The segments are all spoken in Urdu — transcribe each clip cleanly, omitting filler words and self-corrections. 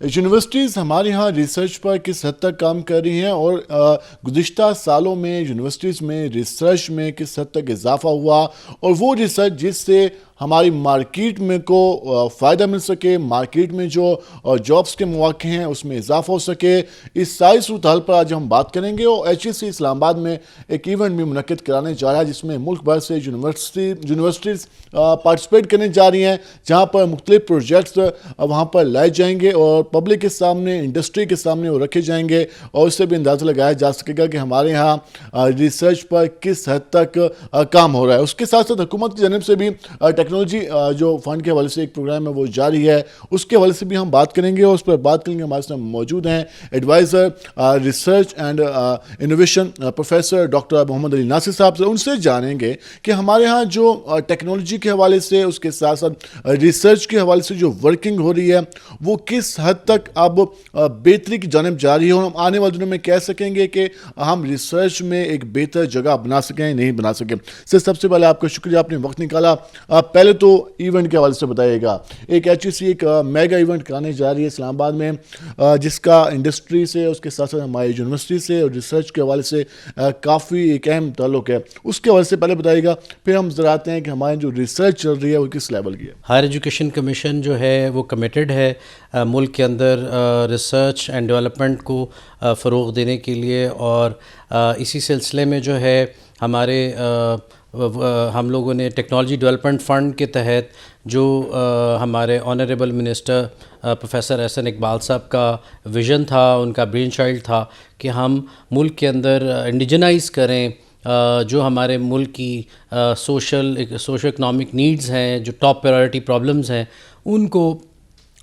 یونیورسٹیز ہمارے یہاں ریسرچ پر کس حد تک کام کر رہی ہیں اور گزشتہ سالوں میں یونیورسٹیز میں ریسرچ میں کس حد تک اضافہ ہوا، اور وہ ریسرچ جس سے ہماری مارکیٹ میں کو فائدہ مل سکے، مارکیٹ میں جو جابس کے مواقع ہیں اس میں اضافہ ہو سکے، اس ساری صورتحال پر آج ہم بات کریں گے۔ اور HEC اسلام آباد میں ایک ایونٹ بھی منعقد کرانے جا رہا ہے جس میں ملک بھر سے یونیورسٹیز پارٹیسپیٹ کرنے جا رہی ہیں، جہاں پر مختلف پروجیکٹس وہاں پر لائے جائیں گے اور پبلک کے سامنے، انڈسٹری کے سامنے وہ رکھے جائیں گے، اور اس سے بھی اندازہ لگایا جا سکے گا کہ ہمارے یہاں ریسرچ پر کس حد تک کام ہو رہا ہے۔ اس کے ساتھ ساتھ حکومت کی جانب سے بھی ٹیکنالوجی جو فنڈ کے حوالے سے ایک پروگرام ہے وہ جاری ہے، اس کے حوالے سے بھی ہم بات کریں گے، اور اس پر بات کریں گے ہمارے ساتھ موجود ہیں advisor research and innovation professor doctor Muhammad Ali Nasir sahab سے۔ ان سے جانیں گے کہ ہمارے ہاں جو ٹیکنالوجی کے حوالے سے، اس کے ساتھ ساتھ ریسرچ کے حوالے سے جو ورکنگ ہو رہی ہے وہ کس حد تک اب بہتری کی جانب جا رہی ہے، اور ہم آنے والے دنوں میں کہہ سکیں گے کہ ہم ریسرچ میں ایک بہتر جگہ بنا سکیں نہیں بنا سکیں۔ سب سے پہلے آپ کا شکریہ، آپ نے وقت نکالا۔ پہلے تو ایونٹ کے حوالے سے بتائیے گا، ایک HEC ایک میگا ایونٹ کرانے جا رہی ہے اسلام آباد میں، جس کا انڈسٹری سے، اس کے ساتھ ساتھ ہماری یونیورسٹی سے اور ریسرچ کے حوالے سے کافی ایک اہم تعلق ہے۔ اس کے حوالے سے پہلے بتائیے گا، پھر ہم ذرا آتے ہیں کہ ہماری جو ریسرچ چل رہی ہے وہ کس لیول کی ہے۔ ہائر ایجوکیشن کمیشن جو ہے وہ کمیٹڈ ہے ملک کے اندر ریسرچ اینڈ ڈیولپمنٹ کو فروغ دینے کے لیے، اور اسی سلسلے میں جو ہے ہمارے ہم لوگوں نے ٹیکنالوجی ڈیولپمنٹ فنڈ کے تحت جو ہمارے آنریبل منسٹر پروفیسر احسن اقبال صاحب کا ویژن تھا، ان کا برین چائلڈ تھا کہ ہم ملک کے اندر انڈیجنائز کریں جو ہمارے ملک کی سوشو اکنامک نیڈز ہیں، جو ٹاپ پرائرٹی پرابلمز ہیں، ان کو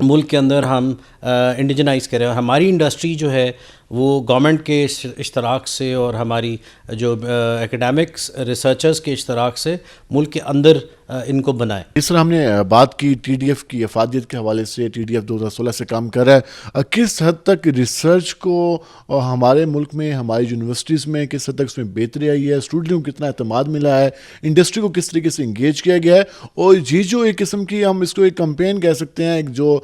ملک کے اندر ہم انڈیجنائز کریں۔ اور ہماری انڈسٹری جو ہے وہ گورنمنٹ کے اشتراک سے اور ہماری جو ایکیڈیمکس ریسرچرز کے اشتراک سے ملک کے اندر ان کو بنائیں۔ اس طرح ہم نے بات کی TDF کی افادیت کے حوالے سے، TDF 2016 سے کام کر رہا ہے، کس حد تک ریسرچ کو ہمارے ملک میں، ہماری یونیورسٹیز میں کس حد تک اس میں بہتری آئی ہے، اسٹوڈنٹوں کو کتنا اعتماد ملا ہے، انڈسٹری کو کس طریقے سے انگیج کیا گیا ہے، اور یہ جو ایک قسم کی ہم اس کو ایک کمپین کہہ سکتے ہیں، ایک جو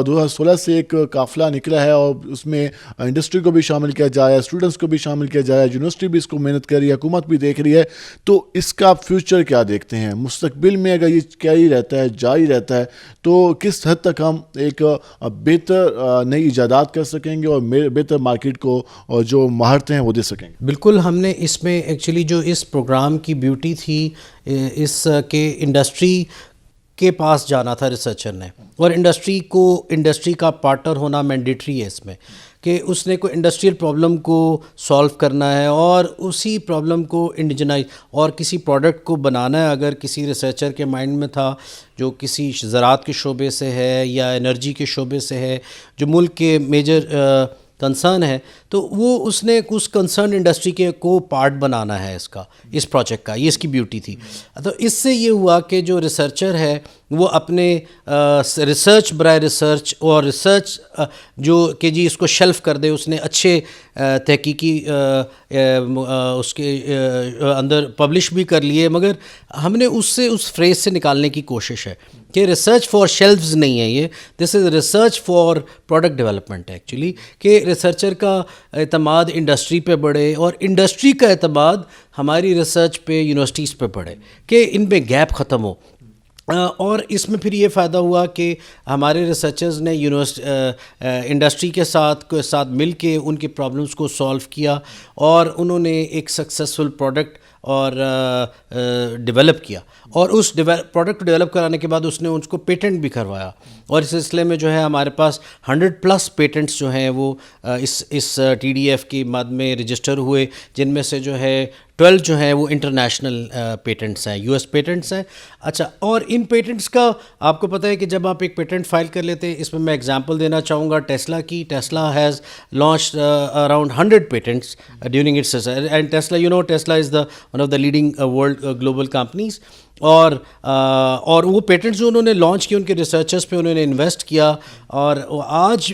2016 سے ایک قافلہ نکلا ہے، اور اس میں انڈسٹری کو بھی شامل کیا جا رہا ہے، اسٹوڈنٹس کو بھی شامل کیا جا رہا ہے، یونیورسٹی بھی اس کو محنت کر رہی ہے، حکومت بھی دیکھ رہی ہے، تو اس کا فیوچر کیا دیکھتے ہیں مستقبل میں؟ اگر یہ کیا ہی رہتا ہے، جاری رہتا ہے، تو کس حد تک ہم ایک بہتر نئی ایجادات کر سکیں گے اور بہتر مارکیٹ کو جو مہارتیں ہیں وہ دے سکیں گے؟ بالکل، ہم نے اس میں ایکچولی جو اس پروگرام کی بیوٹی تھی اس کے انڈسٹری کے پاس جانا تھا ریسرچر نے، اور انڈسٹری کا پارٹنر ہونا مینڈیٹری ہے اس میں، کہ اس نے کوئی انڈسٹریل پرابلم کو سولو کرنا ہے اور اسی پرابلم کو انڈیجنائز اور کسی پروڈکٹ کو بنانا ہے۔ اگر کسی ریسرچر کے مائنڈ میں تھا جو کسی زراعت کے شعبے سے ہے یا انرجی کے شعبے سے ہے، جو ملک کے میجر کنسرن ہے، تو وہ اس نے اس کنسرن انڈسٹری کے کو پارٹ بنانا ہے اس پروجیکٹ کا، یہ اس کی بیوٹی تھی۔ تو اس سے یہ ہوا کہ جو ریسرچر ہے وہ اپنے ریسرچ برائے ریسرچ اور ریسرچ جو کہ جی اس کو شیلف کر دے، اس نے اچھے تحقیقی اس کے اندر پبلش بھی کر لیے، مگر ہم نے اس فریز سے نکالنے کی کوشش ہے کہ ریسرچ فار شیلفز نہیں ہے، یہ this is research for product development actually, کہ ریسرچر کا اعتماد انڈسٹری پہ بڑھے اور انڈسٹری کا اعتماد ہماری ریسرچ پہ، یونیورسٹیز پہ بڑھے، کہ ان میں گیپ ختم ہو۔ اور اس میں پھر یہ فائدہ ہوا کہ ہمارے ریسرچرز نے انڈسٹری کے ساتھ مل کے ان کی پرابلمس کو سولو کیا، اور انہوں نے ایک سکسیزفل پروڈکٹ اور ڈیولپ کیا، اور اس پروڈکٹ کو ڈیولپ کرانے کے بعد اس نے اس کو پیٹنٹ بھی کروایا، اور اس سلسلے میں جو ہے ہمارے پاس 100+ پیٹنٹس جو ہیں وہ اس TDF کی مد میں رجسٹر ہوئے، جن میں سے جو ہے 12 جو ہیں وہ انٹرنیشنل پیٹنٹس ہیں، US پیٹنٹس ہیں۔ اچھا، اور ان پیٹنٹس کا آپ کو پتہ ہے کہ جب آپ ایک پیٹنٹ فائل کر لیتے ہیں، اس میں ایگزامپل دینا چاہوں گا ٹیسلا کی۔ Tesla has launched around 100 patents during its, and Tesla Tesla is one of the leading world global companies, اور وہ پیٹنٹس جو انہوں نے لانچ کیے ان کے ریسرچرز پہ انہوں نے انویسٹ کیا، اور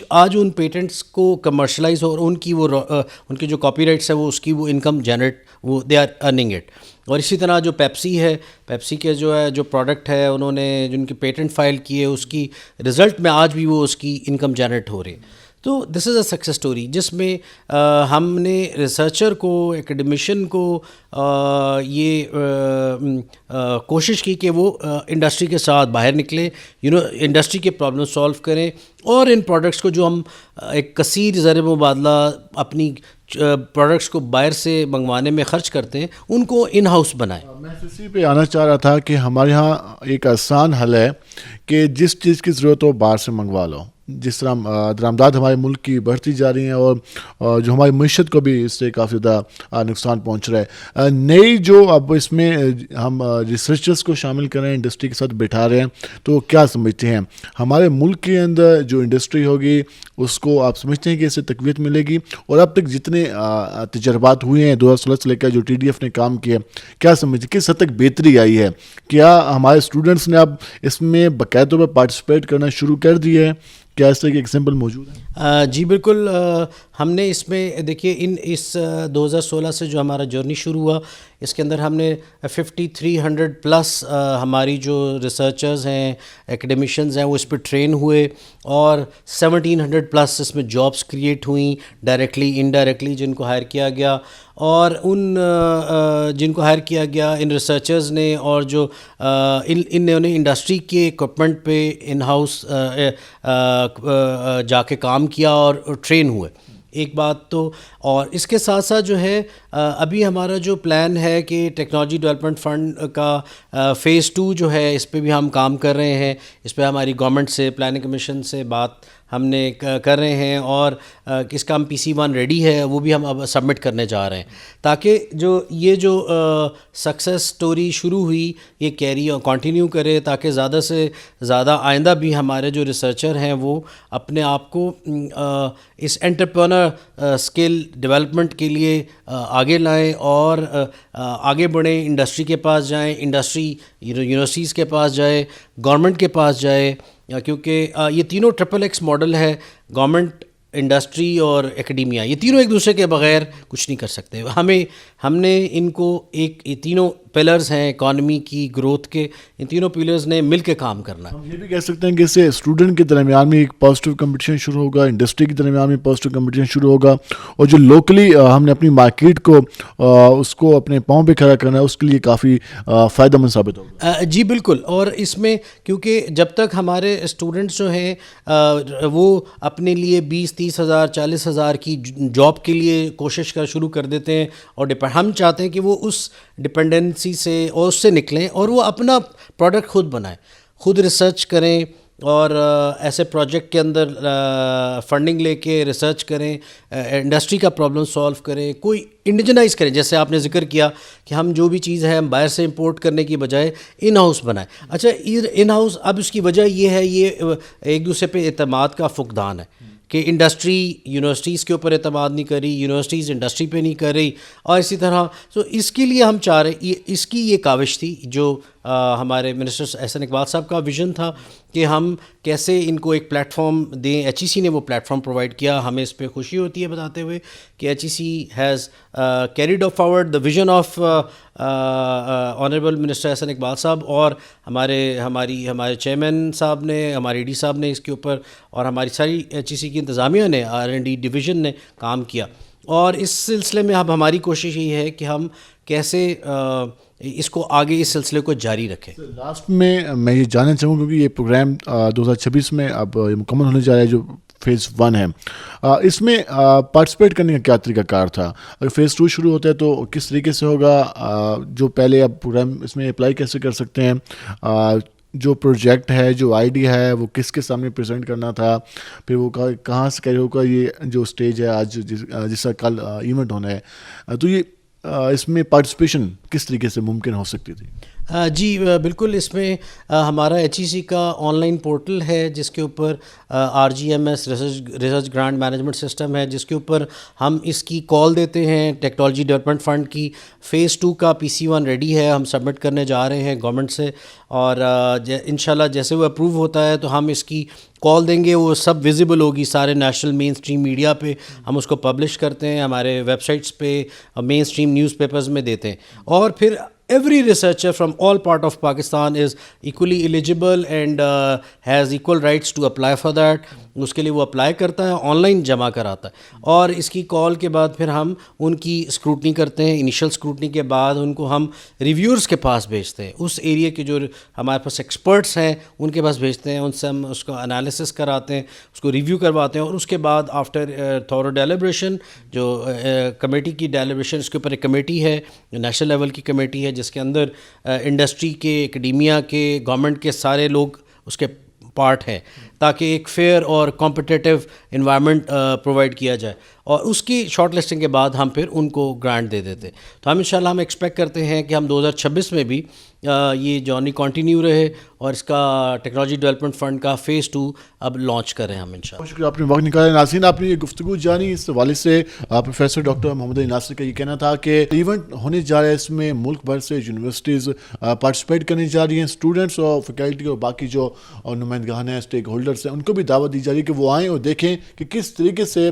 آج ان پیٹنٹس کو کمرشلائز اور ان کی جو کاپی رائٹس ہے وہ اس کی وہ انکم جنریٹ، وہ دے آر ارننگ اٹ۔ اور اسی طرح جو پیپسی ہے، پیپسی کے جو ہے جو پروڈکٹ ہے انہوں نے جن کی پیٹنٹ فائل کی ہے، اس کی رزلٹ میں آج بھی وہ اس کی انکم جنریٹ ہو رہی ہے. تو دس از اے سکسیس اسٹوری جس میں ہم نے ریسرچر کو، ایکڈیمیشین کو یہ کوشش کی کہ وہ انڈسٹری کے ساتھ باہر نکلیں، انڈسٹری کے پرابلم سولو کریں، اور ان پروڈکٹس کو جو ہم ایک کثیر زر مبادلہ اپنی پروڈکٹس کو باہر سے منگوانے میں خرچ کرتے ہیں، ان کو ان ہاؤس بنائیں. میں اسی پہ آنا چاہ رہا تھا کہ ہمارے یہاں ایک آسان حل ہے کہ جس چیز کی ضرورت ہو باہر سے منگوا لو. جس طرح درآمدات ہمارے ملک کی بڑھتی جا رہی ہیں اور جو ہماری معیشت کو بھی اس سے کافی زیادہ نقصان پہنچ رہا ہے. نئی جو اب اس میں ہم ریسرچرز کو شامل کر رہے ہیں، انڈسٹری کے ساتھ بٹھا رہے ہیں، تو کیا سمجھتے ہیں ہمارے ملک کے اندر جو انڈسٹری ہوگی اس کو آپ سمجھتے ہیں کہ اس سے تقویت ملے گی؟ اور اب تک جتنے تجربات ہوئے ہیں 2016 سے لے کر جو TDF نے کام کیا، کیا سمجھتے کس حد تک بہتری آئی ہے؟ کیا ہمارے اسٹوڈنٹس نے اب اس میں باقاعدہ طور پر پارٹیسپیٹ کرنا شروع کر دیا ہے؟ کیا اس طرح کے ایگزامپل موجود ہیں؟ جی بالکل. ہم نے اس میں دیکھیے اس 2016 سے جو ہمارا جرنی شروع ہوا، اس کے اندر ہم نے 5300 پلس ہماری جو ریسرچرز ہیں، ایکڈیمیشنز ہیں، وہ اس پہ ٹرین ہوئے، اور 1700 پلس اس میں جابس کریٹ ہوئیں ڈائریکٹلی انڈائریکٹلی جن کو ہائر کیا گیا. اور ان جن کو ہائر کیا گیا ان ریسرچرز نے، اور جو انہوں نے انڈسٹری کے اکوپمنٹ پہ ان ہاؤس جا کے کام کیا اور ٹرین ہوئے. ایک بات تو، اور اس کے ساتھ ساتھ جو ہے ابھی ہمارا جو پلان ہے کہ ٹیکنالوجی ڈیولپمنٹ فنڈ کا فیز 2 جو ہے، اس پہ بھی ہم کام کر رہے ہیں. اس پہ ہماری گورنمنٹ سے، پلاننگ کمیشن سے بات ہم نے کر رہے ہیں، اور اس کا ہم PC1 ریڈی ہے، وہ بھی ہم اب سبمٹ کرنے جا رہے ہیں، تاکہ یہ جو سکسیس سٹوری شروع ہوئی یہ کیری اور کنٹینیو کرے، تاکہ زیادہ سے زیادہ آئندہ بھی ہمارے جو ریسرچر ہیں وہ اپنے آپ کو اس انٹرپرینر اسکل ڈیولپمنٹ کے لیے آگے لائیں اور آگے بڑھیں، انڈسٹری کے پاس جائیں، انڈسٹری یونیورسٹیز کے پاس جائے، گورنمنٹ کے پاس جائے، کیونکہ یہ تینوں XXX ماڈل ہے، گورنمنٹ، انڈسٹری اور ایکڈیمیا، یہ تینوں ایک دوسرے کے بغیر کچھ نہیں کر سکتے. ہم نے ان کو یہ تینوں پلرز ہیں اکانومی کی گروتھ کے، ان تینوں پلرز نے مل کے کام کرنا ہے. ہم یہ بھی کہہ سکتے ہیں کہ اس سے اسٹوڈنٹ کے درمیان میں ایک پازیٹیو کمپٹیشن شروع ہوگا، انڈسٹری کے درمیان میں پازیٹیو کمپٹیشن شروع ہوگا، اور جو لوکلی ہم نے اپنی مارکیٹ کو اس کو اپنے پاؤں پہ کھڑا کرنا ہے، اس کے لیے کافی فائدہ مند ثابت ہوگا. جی بالکل. اور اس میں کیونکہ جب تک ہمارے اسٹوڈنٹس جو ہیں وہ اپنے لیے 20-30 ہزار 40 ہزار کی جاب کے لیے کوشش شروع کر دیتے ہیں، اور ہم چاہتے ہیں کہ وہ اس ڈپینڈنسی سے اور اس سے نکلیں، اور وہ اپنا پروڈکٹ خود بنائیں، خود ریسرچ کریں، اور ایسے پروجیکٹ کے اندر فنڈنگ لے کے ریسرچ کریں، انڈسٹری کا پرابلم سولو کریں، کوئی انڈیجنائز کریں. جیسے آپ نے ذکر کیا کہ ہم جو بھی چیز ہے ہم باہر سے امپورٹ کرنے کی بجائے ان ہاؤس بنائیں. اچھا، ان ہاؤس اب اس کی وجہ یہ ہے، یہ ایک دوسرے پہ اعتماد کا فقدان ہے کہ انڈسٹری یونیورسٹیز کے اوپر اعتماد نہیں کر رہی، یونیورسٹیز انڈسٹری پہ نہیں کر رہی، اور اسی طرح اس کے لیے ہم چاہ رہے، اس کی یہ کاوش تھی جو ہمارے منسٹر احسن اقبال صاحب کا ویژن تھا کہ ہم کیسے ان کو ایک پلیٹ فارم دیں. HEC نے وہ پلیٹ فارم پرووائڈ کیا. ہمیں اس پہ خوشی ہوتی ہے بتاتے ہوئے کہ HEC has carried forward the vision of honourable minister Ahsan Iqbal sahab, اور ہمارے چیئرمین صاحب نے، ہمارے AD صاحب نے اس کے اوپر، اور ہماری ساری HEC کی انتظامیہ نے، R&D ڈویژن نے کام کیا. اور اس سلسلے میں اب ہماری کوشش یہ ہے کہ ہم کیسے اس کو آگے اس سلسلے کو جاری رکھیں. لاسٹ میں یہ جاننا چاہوں گا کہ یہ پروگرام 2026 میں اب مکمل ہونے جا رہا ہے، جو فیز 1 ہے، اس میں پارٹیسپیٹ کرنے کا کیا طریقہ کار تھا؟ اگر فیز 2 شروع ہوتا ہے تو کس طریقے سے ہوگا؟ جو پہلے اب پروگرام اس میں اپلائی کیسے کر سکتے ہیں؟ جو پروجیکٹ ہے، جو آئیڈیا ہے، وہ کس کے سامنے پریزنٹ کرنا تھا؟ پھر وہ کہاں سے کیا ہوگا؟ یہ جو اسٹیج ہے آج جس کا کل ایونٹ ہونا ہے، تو یہ اس میں پارٹیسپیشن کس طریقے سے ممکن ہو سکتی تھی؟ جی بالکل. اس میں ہمارا HEC کا آن لائن پورٹل ہے جس کے اوپر RGMS research grant management system ہے، جس کے اوپر ہم اس کی کال دیتے ہیں. ٹیکنالوجی ڈیولپمنٹ فنڈ کی فیز 2 کا PC1 ریڈی ہے، ہم سبمٹ کرنے جا رہے ہیں گورنمنٹ سے، اور انشاءاللہ جیسے وہ اپروو ہوتا ہے تو ہم اس کی کال دیں گے، وہ سب ویزیبل ہوگی سارے نیشنل مین اسٹریم میڈیا پہ، ہم اس کو پبلش کرتے ہیں، ہمارے ویب سائٹس پہ، مین اسٹریم نیوز پیپرز میں دیتے ہیں. اور پھر every researcher from all part of Pakistan is equally eligible and has equal rights to apply for that. اس کے لیے وہ اپلائی کرتا ہے, آن لائن جمع کراتا ہے, اور اس کی کال کے بعد پھر ہم ان کی اسکروٹنی کرتے ہیں. انیشل اسکروٹنی کے بعد ان کو ہم ریویورز کے پاس بھیجتے ہیں, اس ایریا کے جو ہمارے پاس ایکسپرٹس ہیں ان کے پاس بھیجتے ہیں, ان سے ہم اس کو انالیسس کراتے ہیں, اس کو ریویو کرواتے ہیں, اور اس کے بعد آفٹر تھورو ڈیلیبریشن, جو کمیٹی کی ڈیلیبریشن, اس کے اوپر ایک کمیٹی ہے جو نیشنل لیول کی کمیٹی ہے جس کے اندر انڈسٹری کے, اکیڈیمیا کے, گورنمنٹ کے سارے لوگ اس کے پارٹ ہے, تاکہ ایک فیئر اور کمپٹیٹیو انوائرمنٹ پرووائڈ کیا جائے, اور اس کی شارٹ لسٹنگ کے بعد ہم پھر ان کو گرانٹ دے دیتے. تو ہم انشاءاللہ ہم ایکسپیکٹ کرتے ہیں کہ ہم 2026 میں بھی یہ جرنی کنٹینیو رہے, اور اس کا ٹیکنالوجی ڈیولپمنٹ فنڈ کا فیز 2 اب لانچ کریں ہم انشاءاللہ. بہت شکریہ, آپ نے وقت نکالا. ناظرین, آپ نے یہ گفتگو جانی, اس حوالے سے پروفیسر ڈاکٹر محمد علی ناصر کا یہ کہنا تھا کہ ایونٹ ہونے جا رہا ہے, اس میں ملک بھر سے یونیورسٹیز پارٹیسپیٹ کرنے جا رہی ہیں, اسٹوڈنٹس اور فیکلٹی اور باقی جو نمائندگان ہیں, اسٹیک ہولڈرس ہیں, ان کو بھی دعوت دی جا رہی ہے کہ وہ آئیں اور دیکھیں کہ کس طریقے سے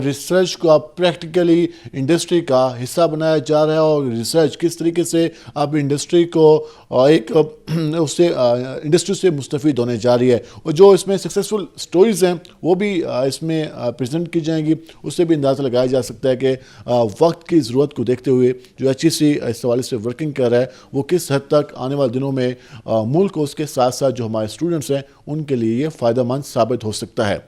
ریسرچ کو آپ پریکٹیکلی انڈسٹری کا حصہ بنایا جا رہا ہے, اور ریسرچ کس طریقے سے آپ انڈسٹری کو ایک اس سے انڈسٹری سے مستفید ہونے جا رہی ہے, اور جو اس میں سکسیزفل سٹوریز ہیں وہ بھی اس میں پریزنٹ کی جائیں گی. اس سے بھی اندازہ لگایا جا سکتا ہے کہ وقت کی ضرورت کو دیکھتے ہوئے جو HEC اس حوالے سے ورکنگ کر رہا ہے وہ کس حد تک آنے والے دنوں میں ملک اور اس کے ساتھ ساتھ جو ہمارے اسٹوڈنٹس ہیں ان کے لیے یہ فائدہ مند ثابت ہو سکتا ہے.